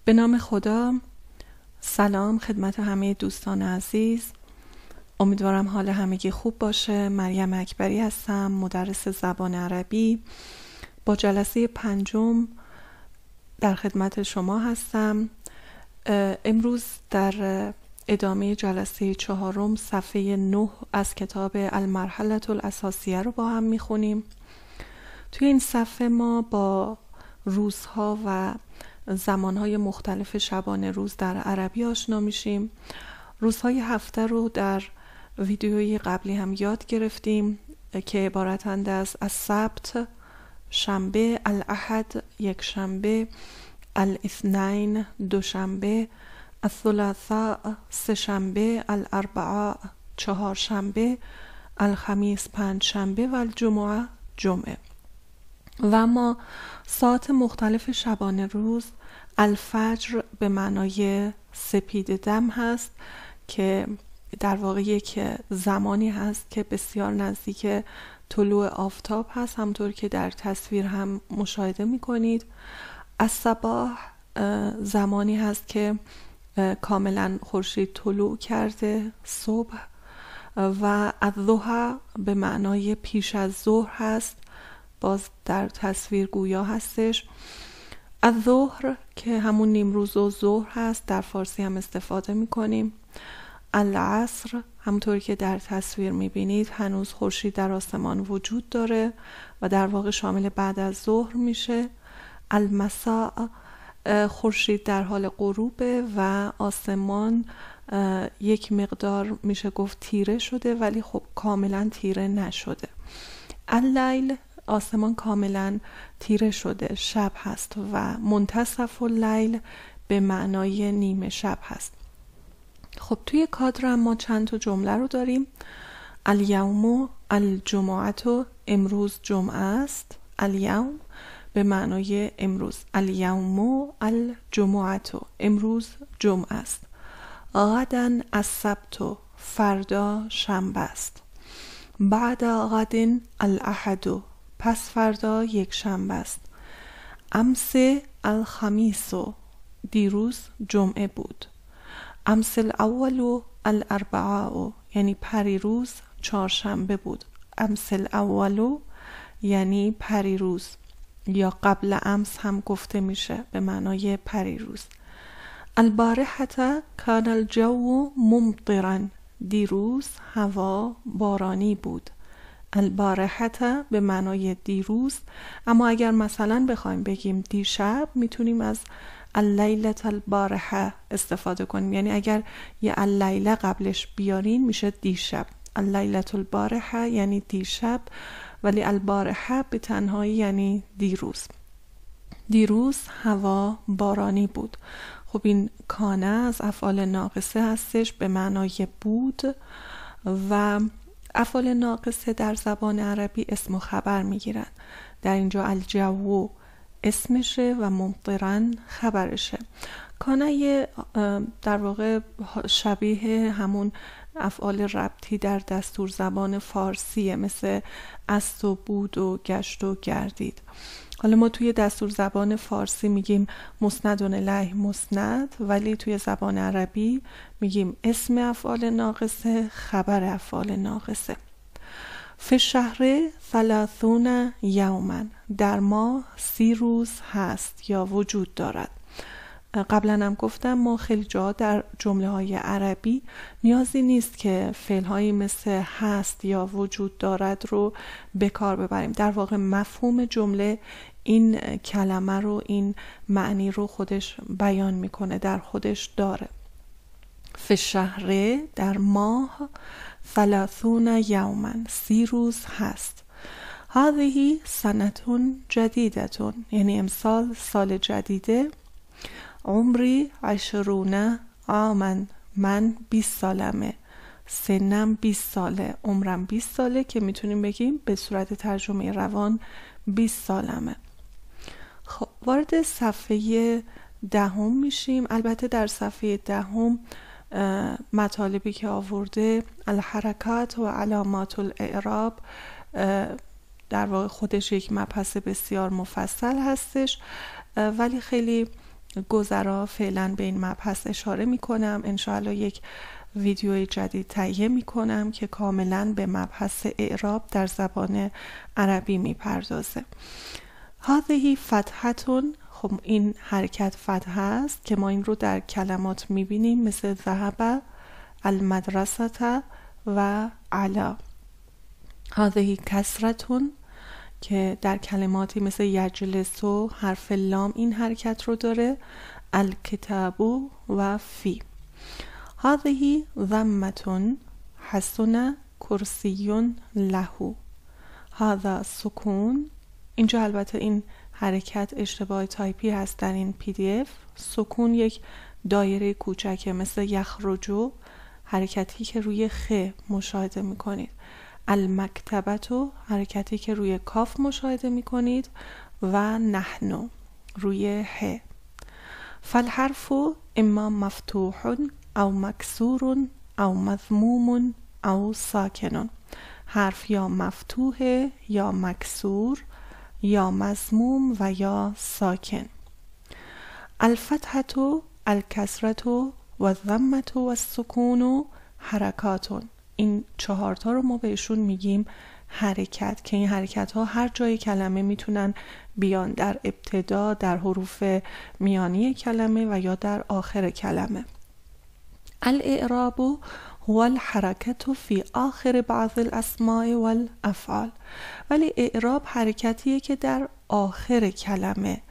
به نام خدا. سلام خدمت همه دوستان عزیز. امیدوارم حال همگی خوب باشه. مریم اکبری هستم، مدرس زبان عربی. با جلسه 5 در خدمت شما هستم. امروز در ادامه جلسه 4 صفحه 9 از کتاب المرحله الاساسیه رو با هم میخونیم. توی این صفحه ما با روزها و زمانهای مختلف شبانه روز در عربی آشنا میشیم. روزهای هفته رو در ویدیوی قبلی هم یاد گرفتیم که عبارتند از السبت شنبه، الاحد یک شنبه، الاثنین دوشنبه، الثلاثاء سه شنبه، الاربعاء 4 شنبه، الخمیس 5 شنبه و الجمعه جمعه. و اما ساعت مختلف شبانه روز، الفجر به معنای سپید دم هست که در واقع یک زمانی هست که بسیار نزدیک طلوع آفتاب هست، همطور که در تصویر هم مشاهده می کنید. الصباح زمانی هست که کاملا خورشید طلوع کرده، صبح. و الضحی به معنای پیش از ظهر هست، باز در تصویر گویا هستش. الظهر که همون نیمروز و ظهر هست، در فارسی هم استفاده می کنیم. العصر همطور که در تصویر می بینید هنوز خورشید در آسمان وجود داره و در واقع شامل بعد از ظهر میشه. المساء خورشید در حال غروبه و آسمان یک مقدار میشه گفت تیره شده، ولی خب کاملا تیره نشده. اللیل آسمان کاملا تیره شده، شب هست و منتصف اللیل به معنای نیمه شب هست. خب توی کادر ما چند تا جمله رو داریم. الیوم الجمعه، امروز جمعه است. الیوم به معنای امروز. الیوم الجمعه، امروز جمعه است. غدا السبت، فردا شنبه است. بعد غد الاحد، پس فردا یک شنبه است. امس الخمیس، دیروز جمعه بود. امس الاول الاربعاء، یعنی پریروز چهارشنبه بود. امس الاول یعنی پریروز، یا قبل امس هم گفته میشه به معنای پریروز. البارحه کان الجو ممطرا، دیروز هوا بارانی بود. البارحه به معنای دیروز، اما اگر مثلا بخوایم بگیم دیشب میتونیم از اللیلة البارحه استفاده کنیم، یعنی اگر یه اللیله قبلش بیارین میشه دیشب. اللیلة البارحه یعنی دیشب، ولی البارحه به تنهایی یعنی دیروز. دیروز هوا بارانی بود. خب این کانه از افعال ناقصه هستش به معنای بود و افعال ناقصه در زبان عربی اسم و خبر میگیرن. در اینجا الجو اسمشه و ممطرن خبرشه. کانه در واقع شبیه همون افعال ربطی در دستور زبان فارسیه، مثل است و بود و گشت و گردید. حالا ما توی دستور زبان فارسی میگیم مسند الیه مسند، ولی توی زبان عربی میگیم اسم افعال ناقصه، خبر افعال ناقصه. فی الشهر 30 یوما، در ماه 30 روز هست یا وجود دارد. قبلا هم گفتم ما خیلی جا در جمله های عربی نیازی نیست که فعل هایی مثل هست یا وجود دارد رو به کار ببریم. در واقع مفهوم جمله این کلمه رو، این معنی رو خودش بیان میکنه، در خودش داره. فی الشهر در ماه 30 یوما 30 روز هست. هذه سنة جدیدة، یعنی امسال سال جدیده. عمری 20 عاما، من 20 سالمه. سنم 20 ساله، عمرم 20 ساله که میتونیم بگیم به صورت ترجمه روان 20 سالمه. خب وارد صفحه 10 میشیم. البته در صفحه 10 مطالبی که آورده، الحرکات و علامات الاعراب، در واقع خودش یک مبحث بسیار مفصل هستش، ولی خیلی گذرا فعلا به این مبحث اشاره می کنم. انشاءالله یک ویدیوی جدید تهیه می کنم که کاملا به مبحث اعراب در زبان عربی می پردازه. هذه فتحتون، خب این حرکت فتحه است که ما این رو در کلمات می بینیم، مثل ذهب، المدرسه و علا. هذه کسرتون که در کلماتی مثل یجلسو حرف لام این حرکت رو داره، الکتاب و فی. هذه ضمتون حسن کرسی له. هذا سکون، اینجا البته این حرکت اشتباه تایپی هست در این PDF. سکون یک دایره کوچکه مثل یخرجو، حرکتی که روی خ مشاهده میکنید. المکتبتو، حرکتی که روی کاف مشاهده میکنید، و نحنو روی ه. فالحرف اما مفتوح او مکسور او مضموم او ساکن. حرف یا مفتوح یا مکسور یا مضموم و یا ساکن. الفتحة الکسرة و الضمة و السکون حرکاتون. این 4 تا رو ما بهشون میگیم حرکت، که این حرکت ها هر جای کلمه میتونن بیان، در ابتدا، در حروف میانی کلمه و یا در آخر کلمه. الاعراب هو الحرکت فی آخر بعض الاسماء والافعال. ولی اعراب حرکتیه که در آخر کلمه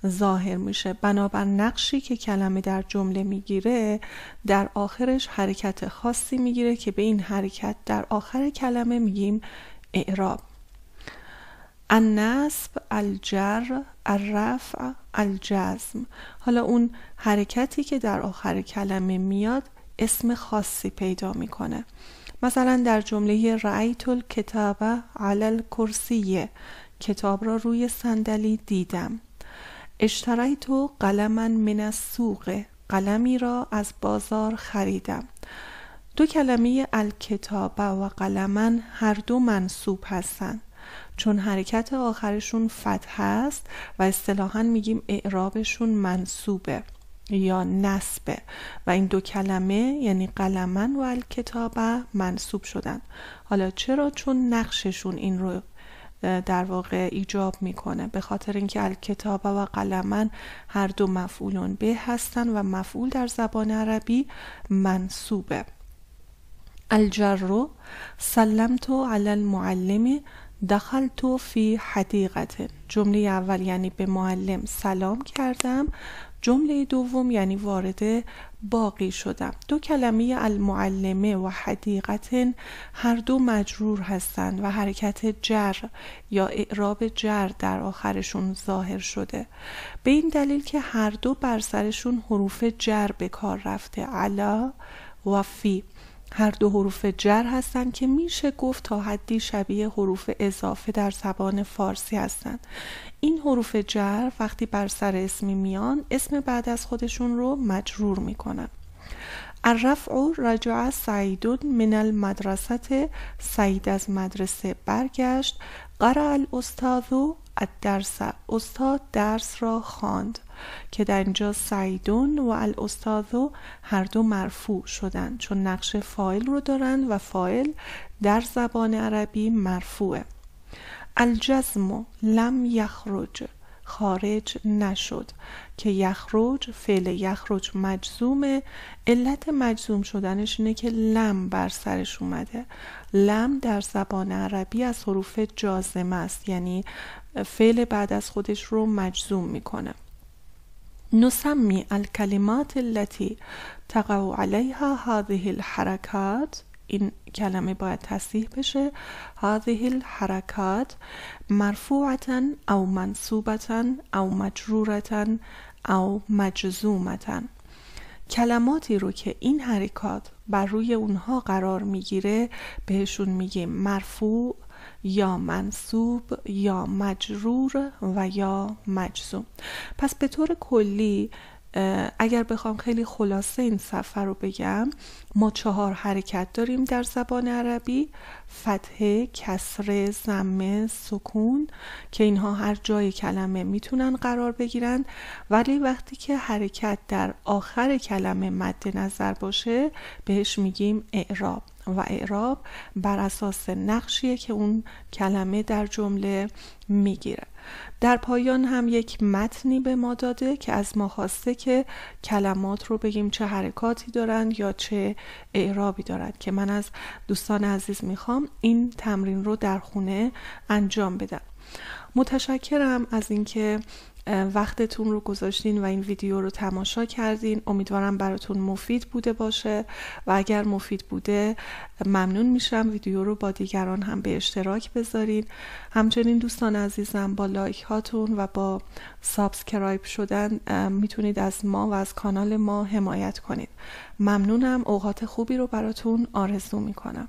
ظاهر میشه، بنابر نقشی که کلمه در جمله میگیره در آخرش حرکت خاصی میگیره که به این حرکت در آخر کلمه میگیم اعراب. النصب، الجر، الرفع، الجزم. حالا اون حرکتی که در آخر کلمه میاد اسم خاصی پیدا میکنه. مثلا در جمله رأیت الکتاب علی الکرسی، کتاب را روی صندلی دیدم. اشتریت قلما من السوق، قلمی را از بازار خریدم. 2 کلمه الکتاب و قلمن هر دو منصوب هستند، چون حرکت آخرشون فتح است و اصطلاحاً میگیم اعرابشون منصوبه یا نصبه، و این 2 کلمه یعنی قلمن و الکتاب منصوب شدن. حالا چرا؟ چون نقششون این رو در واقع ایجاب میکنه، به خاطر اینکه الکتاب و قلمن هر دو مفعولون به هستن و مفعول در زبان عربی منصوبه. الجر سلمت علی المعلم دخلت فی حدیقه. جمله اول یعنی به معلم سلام کردم، جمله دوم یعنی وارد باغی شدم. 2 کلمه المعلمه و حدیقت هر دو مجرور هستند و حرکت جر یا اعراب جر در آخرشون ظاهر شده، به این دلیل که هر دو بر سرشون حروف جر به کار رفته، علا و فی. هر دو حروف جر هستند که میشه گفت تا حدی شبیه حروف اضافه در زبان فارسی هستند. این حروف جر وقتی بر سر اسمی میان، اسم بعد از خودشون رو مجرور میکنن. الرفع رجع سعید من المدرسه. سعید از مدرسه برگشت. قرأ الاستاذ الدرس. استاد درس را خواند، که در اینجا سعیدون و الاستاذ هر دو مرفوع شدن چون نقش فاعل رو دارن و فاعل در زبان عربی مرفوعه. الجزم لم یخرج، خارج نشد، که یخرج فعل یخرج مجزومه. علت مجزوم شدنش اینه که لم بر سرش اومده. لم در زبان عربی از حروف جازمه است، یعنی فعل بعد از خودش رو مجزوم میکنه. نسمی الکلمات التي تقع علیها هذه الحرکات. این کلمه باید تصحیح بشه. هذه الحرکات مرفوعة او منصوبة او مجرورة او مجزومة. کلماتی رو که این حرکات بر روی اونها قرار میگیره بهشون میگیم مرفوع یا منصوب یا مجرور و یا مجزوم. پس به طور کلی اگر بخوام خیلی خلاصه این صفحه رو بگم، ما 4 حرکت داریم در زبان عربی: فتحه، کسره، ضمه، سکون، که اینها هر جای کلمه میتونن قرار بگیرن، ولی وقتی که حرکت در آخر کلمه مد نظر باشه بهش میگیم اعراب، و اعراب بر اساس نقشیه که اون کلمه در جمله میگیره. در پایان هم یک متنی به ما داده که از ما خواسته که کلمات رو بگیم چه حرکاتی دارن یا چه اعرابی دارن، که من از دوستان عزیز میخوام این تمرین رو در خونه انجام بدم. متشکرم از اینکه وقتتون رو گذاشتین و این ویدیو رو تماشا کردین. امیدوارم براتون مفید بوده باشه و اگر مفید بوده ممنون میشم ویدیو رو با دیگران هم به اشتراک بذارین. همچنین دوستان عزیزم با لایک هاتون و با سابسکرایب شدن میتونید از ما و از کانال ما حمایت کنید. ممنونم. اوقات خوبی رو براتون آرزو میکنم.